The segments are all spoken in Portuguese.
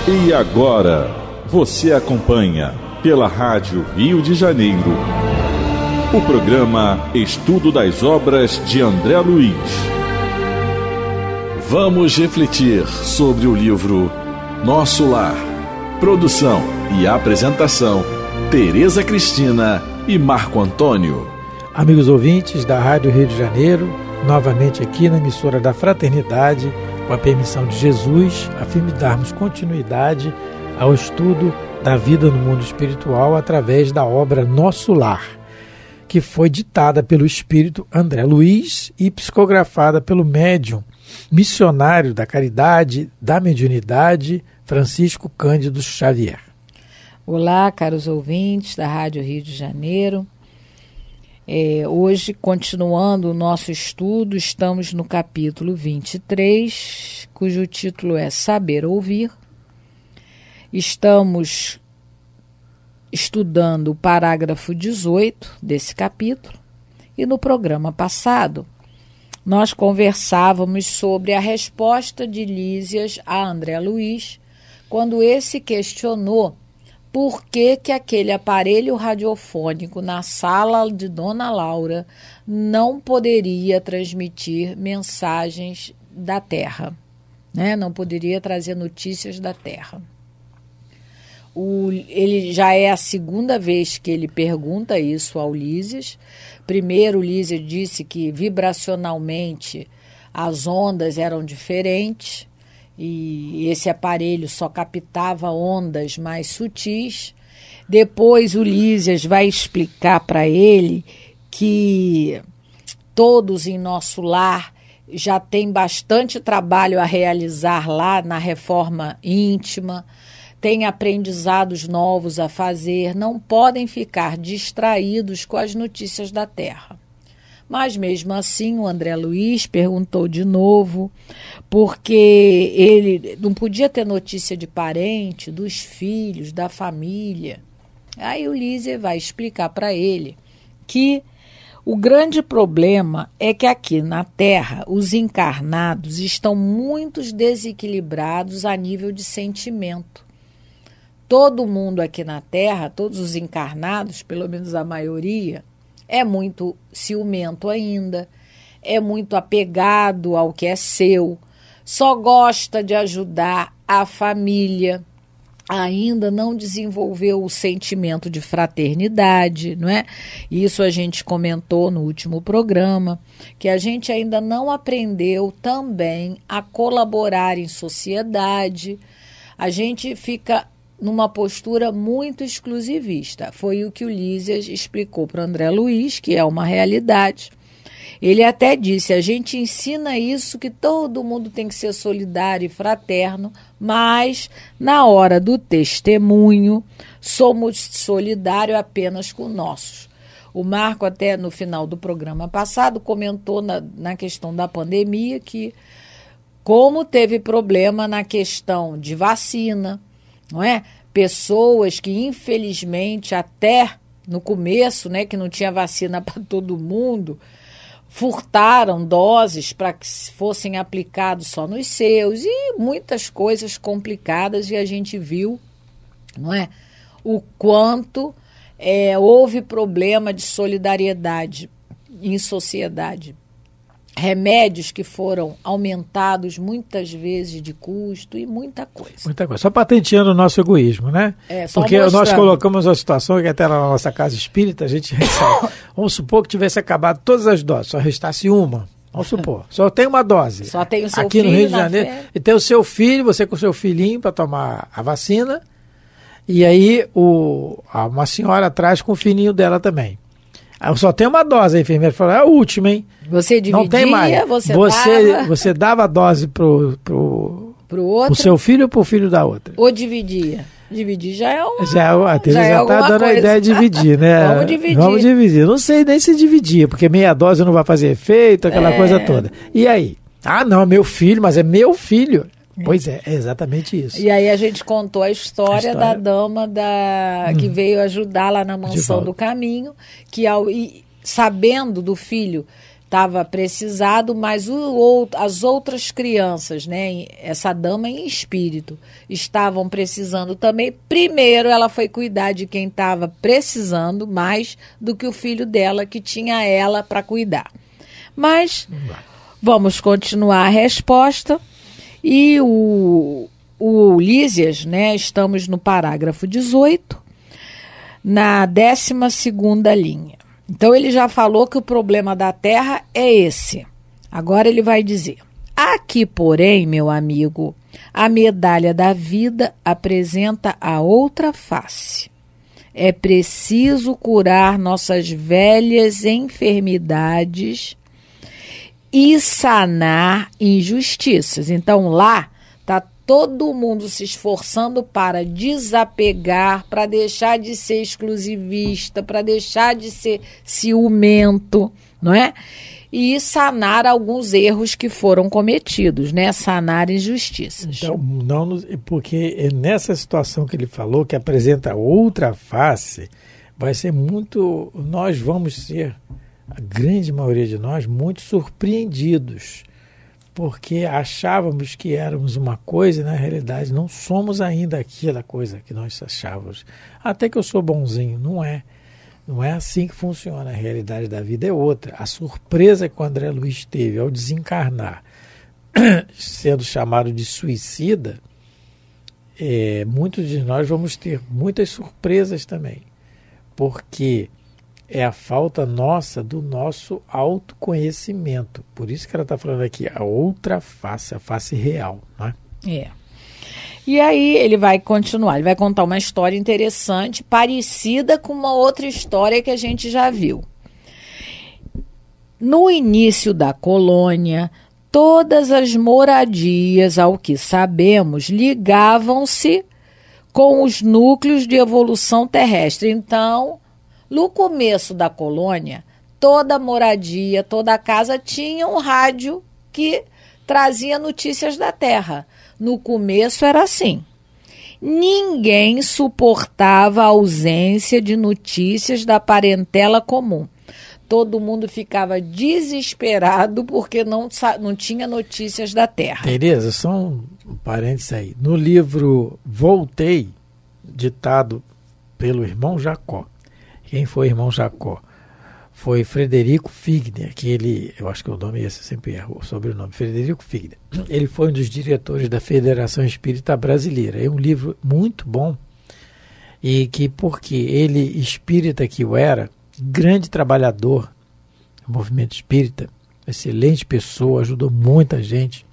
E agora, você acompanha pela Rádio Rio de Janeiro o programa Estudo das Obras de André Luiz. Vamos refletir sobre o livro Nosso Lar. Produção e apresentação, Tereza Cristina e Marco Antônio. Amigos ouvintes da Rádio Rio de Janeiro, novamente aqui na emissora da Fraternidade, com a permissão de Jesus, a fim de darmos continuidade ao estudo da vida no mundo espiritual através da obra Nosso Lar, que foi ditada pelo espírito André Luiz e psicografada pelo médium, missionário da caridade, da mediunidade, Francisco Cândido Xavier. Olá, caros ouvintes da Rádio Rio de Janeiro. Hoje, continuando o nosso estudo, estamos no capítulo 23, cujo título é Saber Ouvir. Estamos estudando o parágrafo 18 desse capítulo e no programa passado nós conversávamos sobre a resposta de Lísias a André Luiz quando esse questionou por que aquele aparelho radiofônico na sala de Dona Laura não poderia transmitir mensagens da Terra, né? Não poderia trazer notícias da Terra. Ele já é a segunda vez que ele pergunta isso ao Lísias. Primeiro, o Lísias disse que vibracionalmente as ondas eram diferentes e esse aparelho só captava ondas mais sutis. Depois o Lísias vai explicar para ele que todos em nosso lar já tem bastante trabalho a realizar lá na reforma íntima, tem aprendizados novos a fazer, não podem ficar distraídos com as notícias da Terra. Mas mesmo assim o André Luiz perguntou de novo, porque ele não podia ter notícia de parente, dos filhos, da família. Aí o Lísias vai explicar para ele que o grande problema é que aqui na Terra os encarnados estão muito desequilibrados a nível de sentimento. Todo mundo aqui na Terra, todos os encarnados, pelo menos a maioria, é muito ciumento ainda, é muito apegado ao que é seu, só gosta de ajudar a família, ainda não desenvolveu o sentimento de fraternidade, não é? Isso a gente comentou no último programa, que a gente ainda não aprendeu também a colaborar em sociedade, a gente fica numa postura muito exclusivista. Foi o que o Lísias explicou para André Luiz, que é uma realidade. Ele até disse, a gente ensina isso, que todo mundo tem que ser solidário e fraterno, mas na hora do testemunho, somos solidários apenas com nossos. O Marco até no final do programa passado comentou na questão da pandemia que como teve problema na questão de vacina, não é? Pessoas que infelizmente até no começo, né, que não tinha vacina para todo mundo, furtaram doses para que fossem aplicados só nos seus e muitas coisas complicadas, e a gente viu, não é, o quanto houve problema de solidariedade em sociedade. Remédios que foram aumentados muitas vezes de custo e muita coisa. Muita coisa. Só patenteando o nosso egoísmo, né? Porque mostrando. Nós colocamos uma situação que até na nossa casa espírita a gente ressalta. Vamos supor que tivesse acabado todas as doses, só restasse uma. Vamos supor. Só tem uma dose. Só tem o seu aqui filho no Rio de Janeiro. E tem o seu filho, você com o seu filhinho para tomar a vacina. E aí uma senhora atrás com o filhinho dela também. Só tem uma dose, a enfermeira falou, é a última, hein? Você dividia, não tem mais. Você dava a dose pro seu filho ou pro filho da outra? Ou dividia? Dividir já é uma... A Teresa já está dando coisa. A ideia de dividir, né? Vamos dividir. Não sei nem se dividir, porque meia dose não vai fazer efeito, aquela coisa toda. E aí? Ah, não, é meu filho, mas é meu filho. Pois é exatamente isso. E aí a gente contou a história da dama que veio ajudar lá na Mansão do Caminho, que sabendo do filho estava precisado, mas as outras crianças, né, essa dama em espírito, estavam precisando também. Primeiro ela foi cuidar de quem estava precisando mais do que o filho dela, que tinha ela para cuidar. Mas vamos continuar a resposta. E o Lísias, né, estamos no parágrafo 18, na 12ª linha. Então ele já falou que o problema da Terra é esse. Agora ele vai dizer: aqui, porém, meu amigo, a medalha da vida apresenta a outra face. É preciso curar nossas velhas enfermidades e sanar injustiças. Então lá está todo mundo se esforçando para desapegar, para deixar de ser exclusivista, para deixar de ser ciumento, não é? E sanar alguns erros que foram cometidos, né? Sanar injustiças. Então, porque é nessa situação que ele falou, que apresenta outra face, vai ser muito... Nós vamos ser, a grande maioria de nós, muito surpreendidos, porque achávamos que éramos uma coisa e, na realidade, não somos ainda aquela coisa que nós achávamos. Até que eu sou bonzinho. Não é. Não é assim que funciona. A realidade da vida é outra. A surpresa que o André Luiz teve ao desencarnar, sendo chamado de suicida, muitos de nós vamos ter muitas surpresas também. Porque é a falta nossa do nosso autoconhecimento. Por isso que ela está falando aqui, a outra face, a face real. Né? E aí ele vai continuar, ele vai contar uma história interessante, parecida com uma outra história que a gente já viu. No início da colônia, todas as moradias, ao que sabemos, ligavam-se com os núcleos de evolução terrestre. Então, no começo da colônia, toda moradia, toda casa tinha um rádio que trazia notícias da Terra. No começo era assim. Ninguém suportava a ausência de notícias da parentela comum. Todo mundo ficava desesperado porque não tinha notícias da Terra. Tereza, só um parênteses aí. No livro Voltei, ditado pelo irmão Jacó. Quem foi o irmão Jacó? Foi Frederico Figner, eu acho que o nome é esse, sempre erro o sobrenome, Frederico Figner. Ele foi um dos diretores da Federação Espírita Brasileira. É um livro muito bom, e que, porque ele, espírita que o era, grande trabalhador do movimento espírita, excelente pessoa, ajudou muita gente.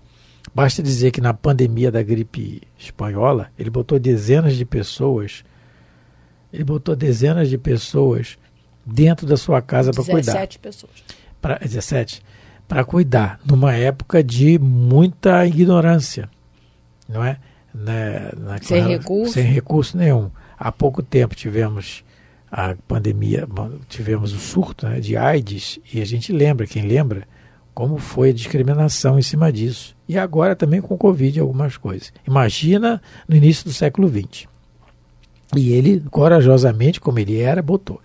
Basta dizer que na pandemia da gripe espanhola, ele botou dezenas de pessoas dentro da sua casa para cuidar. 17 pessoas. 17. Para cuidar, numa época de muita ignorância, não é? Sem recurso nenhum. Há pouco tempo tivemos a pandemia, tivemos o surto, né, de AIDS, e a gente lembra, quem lembra, como foi a discriminação em cima disso. E agora também com o Covid algumas coisas. Imagina no início do século XX. E ele, corajosamente, como ele era, botou.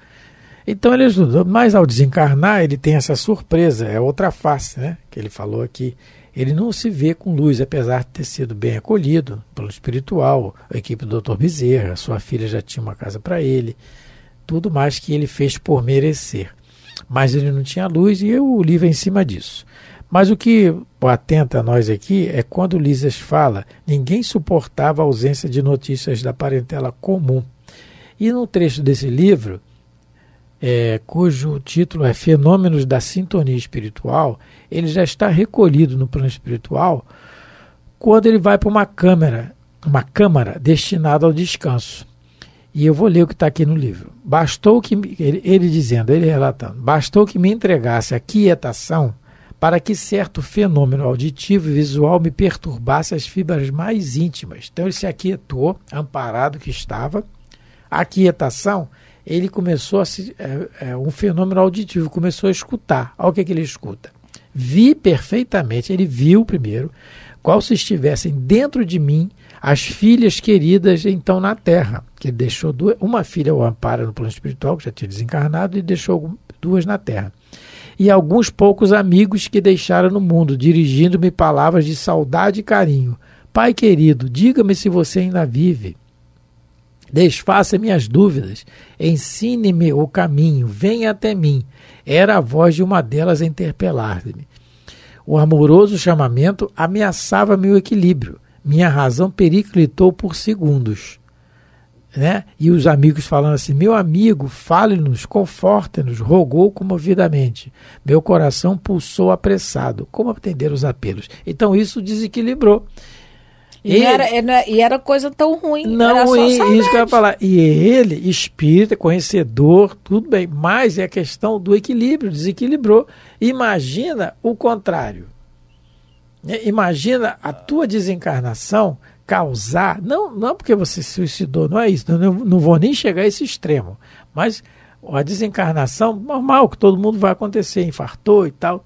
Então ele ajudou, mas ao desencarnar ele tem essa surpresa, é outra face, né? Que ele falou aqui. Ele não se vê com luz, apesar de ter sido bem acolhido pelo espiritual, a equipe do Dr. Bezerra, sua filha já tinha uma casa para ele, tudo mais que ele fez por merecer. Mas ele não tinha luz e o livro é em cima disso. Mas o que atenta a nós aqui é quando o Lísias fala, ninguém suportava a ausência de notícias da parentela comum. E no trecho desse livro, cujo título é Fenômenos da Sintonia Espiritual, ele já está recolhido no plano espiritual quando ele vai para uma câmara destinada ao descanso. E eu vou ler o que está aqui no livro. Bastou que, ele relatando, bastou que me entregasse a quietação para que certo fenômeno auditivo e visual me perturbasse as fibras mais íntimas. Então ele se aquietou, amparado que estava. A quietação, ele começou um fenômeno auditivo, começou a escutar. Olha o que ele escuta. Vi perfeitamente, ele viu primeiro, qual se estivessem dentro de mim as filhas queridas então na Terra. Que ele deixou uma filha, o Amparo, no plano espiritual, que já tinha desencarnado, e deixou 2 na Terra. e alguns poucos amigos que deixaram no mundo, dirigindo-me palavras de saudade e carinho. Pai querido, diga-me se você ainda vive. Desfaça minhas dúvidas, ensine-me o caminho, venha até mim. Era a voz de uma delas a interpelar-me. O amoroso chamamento ameaçava meu equilíbrio. Minha razão periclitou por segundos. Né? E os amigos falando assim, meu amigo, fale-nos, conforte-nos, rogou comovidamente. Meu coração pulsou apressado. Como atender os apelos? Então isso desequilibrou. E era coisa tão ruim. Não, era só isso que eu ia falar. E ele, espírita, conhecedor, tudo bem, mas é a questão do equilíbrio, desequilibrou. Imagina o contrário. Imagina a tua desencarnação causar, não porque você se suicidou, não é isso, não vou nem chegar a esse extremo, mas a desencarnação normal, que todo mundo vai acontecer, infartou e tal.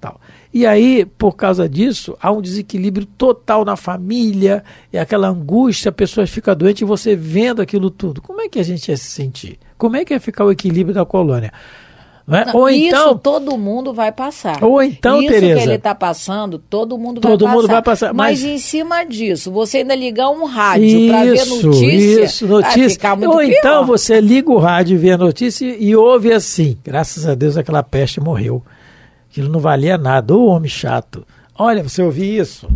E aí, por causa disso, há um desequilíbrio total na família, e aquela angústia, a pessoa fica doente e você vendo aquilo tudo. Como é que a gente ia se sentir? Como é que ia ficar o equilíbrio da colônia? Não é? Não, ou então, isso todo mundo vai passar. Ou então, isso Tereza, que ele está passando, todo mundo vai passar. Mas em cima disso, você ainda ligar um rádio para ver notícia, vai ficar muito pior. Então você liga o rádio e vê a notícia e ouve assim, graças a Deus aquela peste morreu. Aquilo não valia nada. Ô homem chato. Olha, você ouviu isso?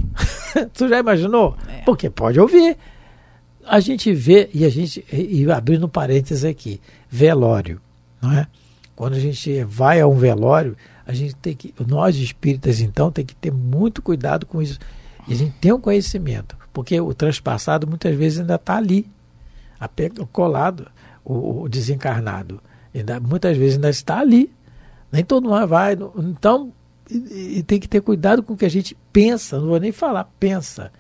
Tu já imaginou? Porque pode ouvir. A gente vê, e abrindo parênteses aqui, velório, não é? Quando a gente vai a um velório, a gente tem que, nós espíritas então, tem que ter muito cuidado com isso. E a gente tem um conhecimento, porque o transpassado muitas vezes ainda está ali, colado, o desencarnado. Muitas vezes ainda está ali. Nem todo mundo vai. Então, e tem que ter cuidado com o que a gente pensa, não vou nem falar, pensa.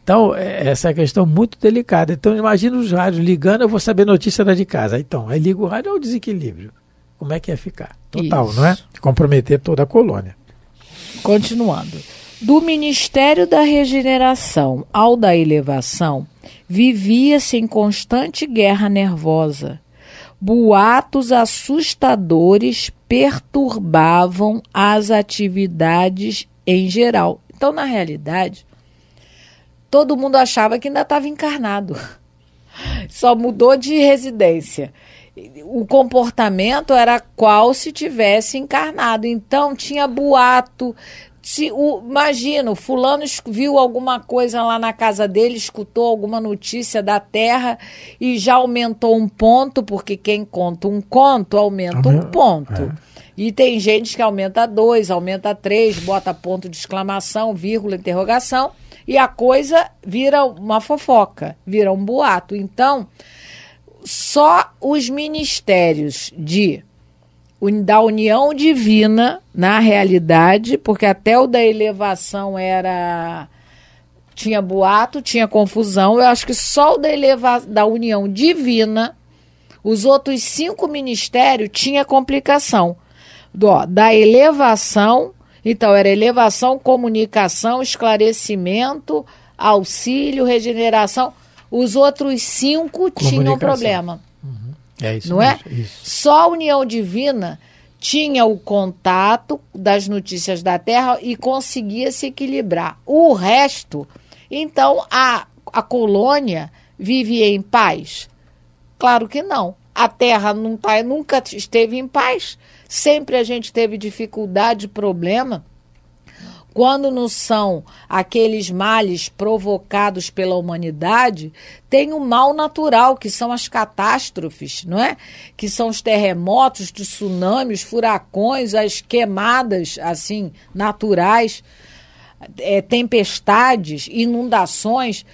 Então, essa é a questão muito delicada. Então, imagina os rádios ligando, eu vou saber notícia lá de casa. Então, aí liga o rádio, é o desequilíbrio. Como é que ia ficar? Total, isso. Não é? Comprometer toda a colônia. Continuando. Do Ministério da Regeneração ao da Elevação, vivia-se em constante guerra nervosa. Boatos assustadores perturbavam as atividades em geral. Então, na realidade, todo mundo achava que ainda estava encarnado. Só mudou de residência. O comportamento era qual se tivesse encarnado. Então, tinha boato. Imagina, o fulano viu alguma coisa lá na casa dele, escutou alguma notícia da Terra e já aumentou um ponto, porque quem conta um conto aumenta um ponto. E tem gente que aumenta 2, aumenta 3, bota ponto de exclamação, vírgula, interrogação, e a coisa vira uma fofoca, vira um boato. Então, só os ministérios da união divina, na realidade, porque até o da elevação tinha boato, tinha confusão, eu acho que só o da união divina, os outros 5 ministérios tinha complicação. Da elevação, então era elevação, comunicação, esclarecimento, auxílio, regeneração. Os outros 5 tinham problema. É isso, não mesmo, é? Isso. Só a união divina tinha o contato das notícias da Terra e conseguia se equilibrar. O resto, então, a colônia vivia em paz? Claro que não. A Terra nunca esteve em paz. Sempre a gente teve dificuldade, problema. Quando não são aqueles males provocados pela humanidade, tem o mal natural, que são as catástrofes, não é? Que são os terremotos, os tsunamis, os furacões, as queimadas assim naturais, tempestades, inundações.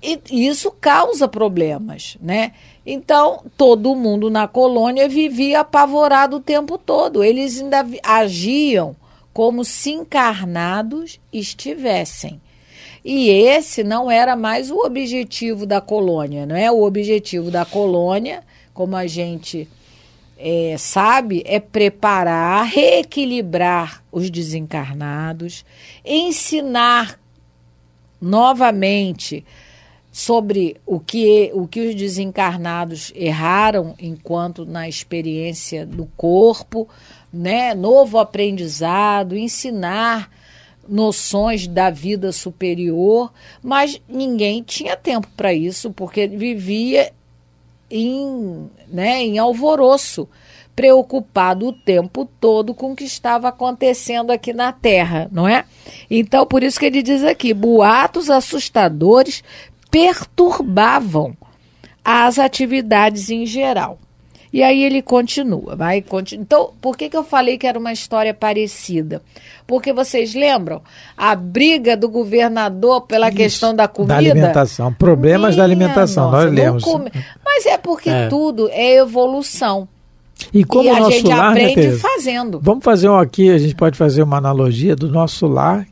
E isso causa problemas, né? Então, todo mundo na colônia vivia apavorado o tempo todo. Eles ainda agiam como se encarnados estivessem. E esse não era mais o objetivo da colônia, não é? O objetivo da colônia, como a gente sabe, é preparar, reequilibrar os desencarnados, ensinar novamente sobre o que os desencarnados erraram enquanto na experiência do corpo, né, novo aprendizado, ensinar noções da vida superior, mas ninguém tinha tempo para isso, porque vivia em alvoroço, preocupado o tempo todo com o que estava acontecendo aqui na Terra, não é? Então, por isso que ele diz aqui, boatos assustadores perturbavam as atividades em geral. E aí ele continua. Então, por que eu falei que era uma história parecida? Porque vocês lembram? A briga do governador pela questão da comida? Da alimentação, problemas da alimentação, nós lemos. Mas é porque tudo é evolução. E como o nosso gente lar, aprende né, fazendo. Vamos fazer aqui, a gente pode fazer uma analogia do nosso lar,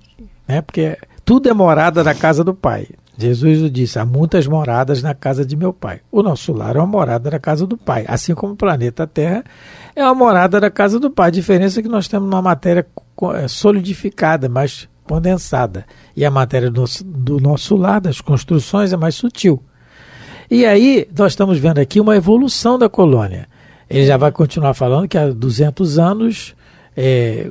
né? Porque tudo é morada da casa do Pai. Jesus disse, há muitas moradas na casa de meu Pai. O nosso lar é uma morada da casa do Pai. Assim como o planeta Terra é uma morada da casa do Pai. A diferença é que nós temos uma matéria solidificada, mais condensada. E a matéria do nosso lar, das construções, é mais sutil. E aí nós estamos vendo aqui uma evolução da colônia. Ele já vai continuar falando que há 200 anos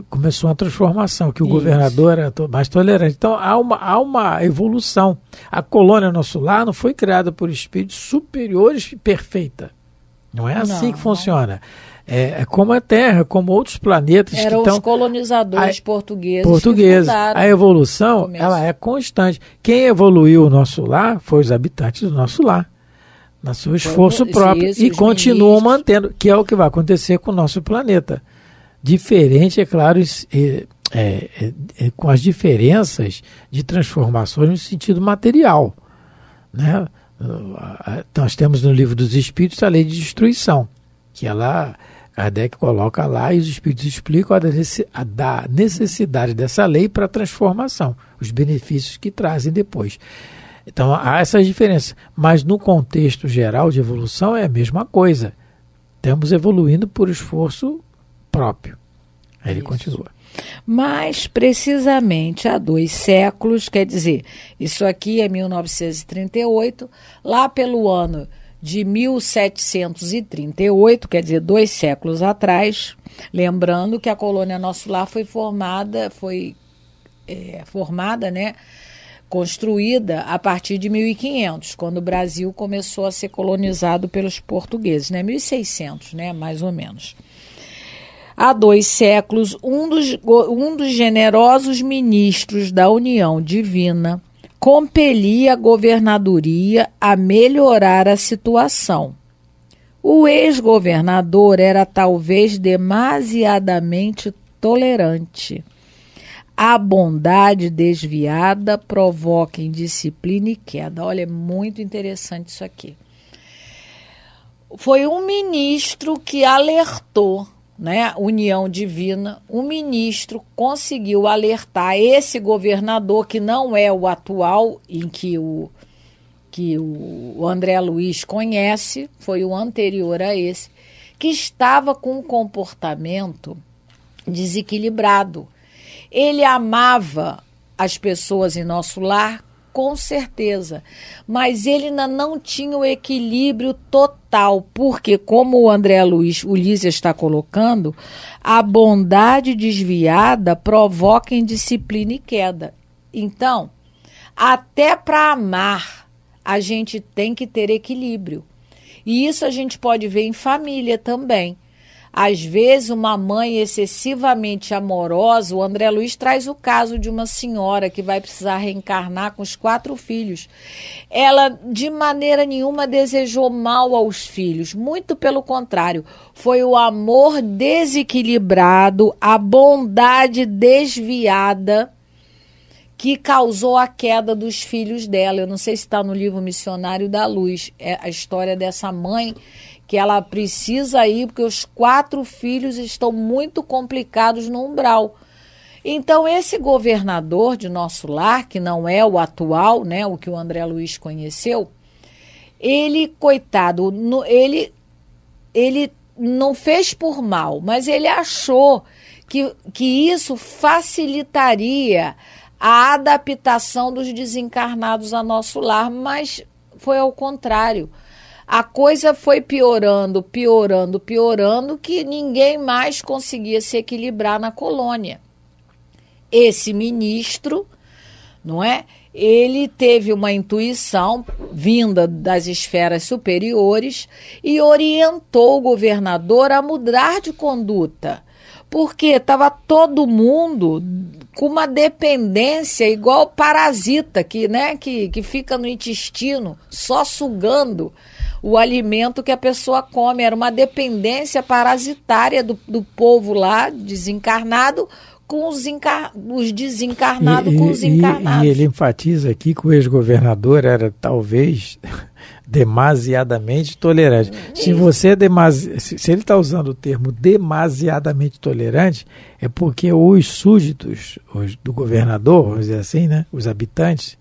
começou uma transformação, que o governador era mais tolerante. Então há uma evolução. A colônia nosso lar não foi criada por espíritos superiores e perfeita. Não é assim que funciona. É como a Terra, como outros planetas. Eram os colonizadores portugueses. A evolução ela é constante. Quem evoluiu o nosso lar foi os habitantes do nosso lar. No seu esforço próprio. E continuam mantendo, que é o que vai acontecer com o nosso planeta. Diferente, é claro, com as diferenças de transformações no sentido material, né? Nós temos no Livro dos Espíritos a lei de destruição, que Kardec coloca lá e os Espíritos explicam a necessidade dessa lei para a transformação, os benefícios que trazem depois. Então há essas diferenças, mas no contexto geral de evolução é a mesma coisa. Estamos evoluindo por esforço próprio. Aí ele continua. Mas precisamente há 2 séculos, quer dizer, isso aqui é 1938, lá pelo ano de 1738, quer dizer, 2 séculos atrás, lembrando que a colônia Nosso Lar foi formada, né, construída a partir de 1500, quando o Brasil começou a ser colonizado pelos portugueses, né, 1600, né, mais ou menos. Há 2 séculos, um dos generosos ministros da União Divina compelia a governadoria a melhorar a situação. O ex-governador era talvez demasiadamente tolerante. A bondade desviada provoca indisciplina e queda. Olha, é muito interessante isso aqui. Foi um ministro que alertou, né, União Divina, um ministro conseguiu alertar esse governador, que não é o atual, em que o André Luiz conhece, foi o anterior a esse, que estava com um comportamento desequilibrado. Ele amava as pessoas em nosso lar, com certeza, mas ele ainda não tinha o equilíbrio total, porque, como o André Luiz, o Lísia está colocando, a bondade desviada provoca indisciplina e queda. Então, até para amar, a gente tem que ter equilíbrio. E isso a gente pode ver em família também. Às vezes, uma mãe excessivamente amorosa, o André Luiz traz o caso de uma senhora que vai precisar reencarnar com os 4 filhos. Ela, de maneira nenhuma, desejou mal aos filhos. Muito pelo contrário, foi o amor desequilibrado, a bondade desviada que causou a queda dos filhos dela. Eu não sei se está no livro Missionário da Luz. É a história dessa mãe que ela precisa ir porque os 4 filhos estão muito complicados no umbral. Então, esse governador de nosso lar, que não é o atual, né, o que o André Luiz conheceu, ele, coitado, ele não fez por mal, mas ele achou que isso facilitaria a adaptação dos desencarnados a nosso lar, mas foi ao contrário. a coisa foi piorando, que ninguém mais conseguia se equilibrar na colônia. Esse ministro, não é? Ele teve uma intuição vinda das esferas superiores e orientou o governador a mudar de conduta, porque estava todo mundo com uma dependência igual parasita que fica no intestino só sugando o alimento que a pessoa come. Era uma dependência parasitária do povo lá, desencarnado, com os desencarnados com os encarnados. E ele enfatiza aqui que o ex-governador era talvez demasiadamente tolerante. Se ele está usando o termo demasiadamente tolerante, é porque os súditos do governador, vamos dizer assim, né, os habitantes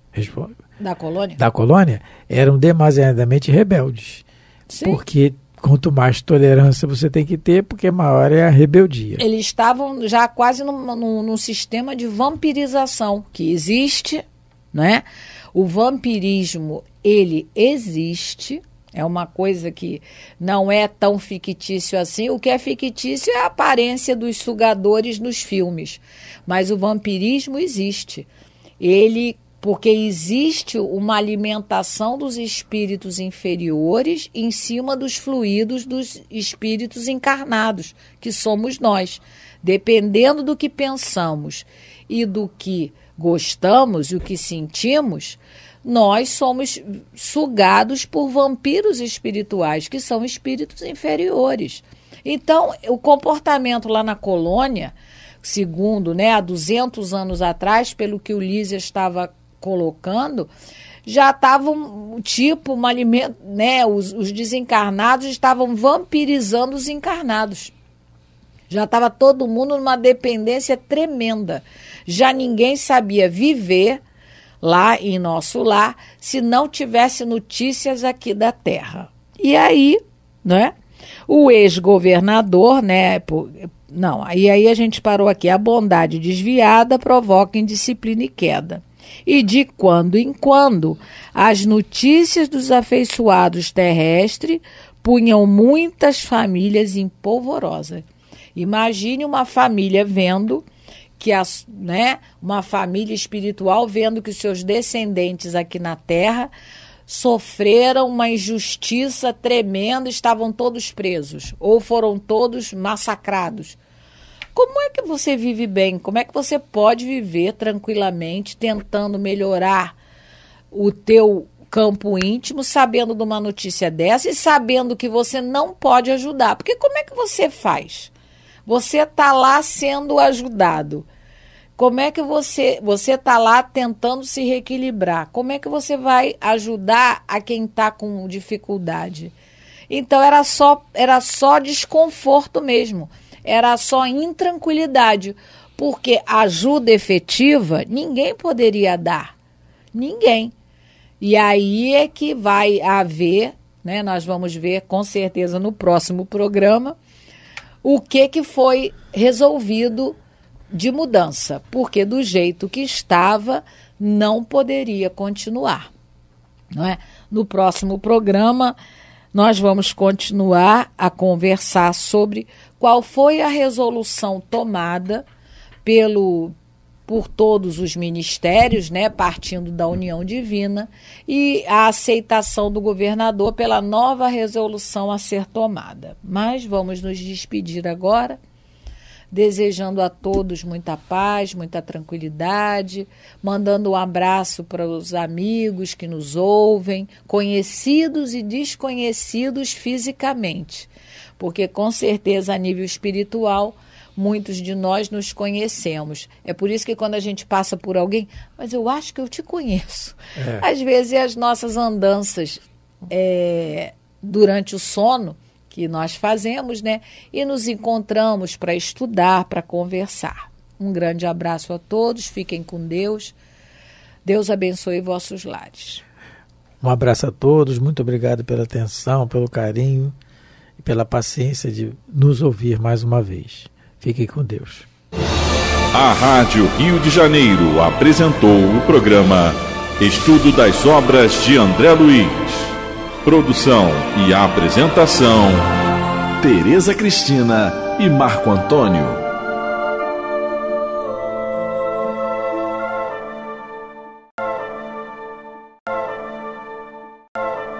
da colônia eram demasiadamente rebeldes. Sim. Porque quanto mais tolerância você tem que ter, porque maior é a rebeldia. Eles estavam já quase num sistema de vampirização que existe, né? O vampirismo, ele existe, é uma coisa que não é tão fictício assim. O que é fictício é a aparência dos sugadores nos filmes, mas o vampirismo existe. Porque existe uma alimentação dos espíritos inferiores em cima dos fluidos dos espíritos encarnados, que somos nós. Dependendo do que pensamos e do que gostamos e o que sentimos, nós somos sugados por vampiros espirituais, que são espíritos inferiores. Então, o comportamento lá na colônia, segundo, há 200 anos atrás, pelo que o Lísias estava colocando, já estavam os desencarnados estavam vampirizando os encarnados. Já estava todo mundo numa dependência tremenda. Já ninguém sabia viver lá em nosso lar se não tivesse notícias aqui da Terra. E aí, o ex-governador, aí a gente parou aqui. A bondade desviada provoca indisciplina e queda. E de quando em quando, as notícias dos afeiçoados terrestres punham muitas famílias em polvorosa. Imagine uma família vendo que uma família espiritual vendo que os seus descendentes aqui na Terra sofreram uma injustiça tremenda, estavam todos presos ou foram todos massacrados. Como é que você vive bem? Como é que você pode viver tranquilamente tentando melhorar o teu campo íntimo, sabendo de uma notícia dessa e sabendo que você não pode ajudar? Porque como é que você faz? Você está lá sendo ajudado. Como é que você está lá tentando se reequilibrar? Como é que você vai ajudar a quem está com dificuldade? Então era só desconforto mesmo. Era só intranquilidade, porque ajuda efetiva ninguém poderia dar. Ninguém. E aí é que vai haver, nós vamos ver com certeza no próximo programa, o que foi resolvido de mudança, porque do jeito que estava não poderia continuar. No próximo programa nós vamos continuar a conversar sobre qual foi a resolução tomada por todos os ministérios, partindo da união divina, e a aceitação do governador pela nova resolução a ser tomada. Mas vamos nos despedir agora, desejando a todos muita paz, muita tranquilidade, mandando um abraço para os amigos que nos ouvem, conhecidos e desconhecidos fisicamente, porque com certeza a nível espiritual muitos de nós nos conhecemos. É por isso que quando a gente passa por alguém, mas eu acho que eu te conheço. Às vezes as nossas andanças durante o sono que nós fazemos, e nos encontramos para estudar, para conversar. Um grande abraço a todos, fiquem com Deus. Deus abençoe vossos lares. Um abraço a todos, muito obrigado pela atenção, pelo carinho e pela paciência de nos ouvir mais uma vez. Fiquem com Deus. A Rádio Rio de Janeiro apresentou o programa Estudo das Obras de André Luiz. Produção e apresentação, Tereza Cristina e Marco Antônio.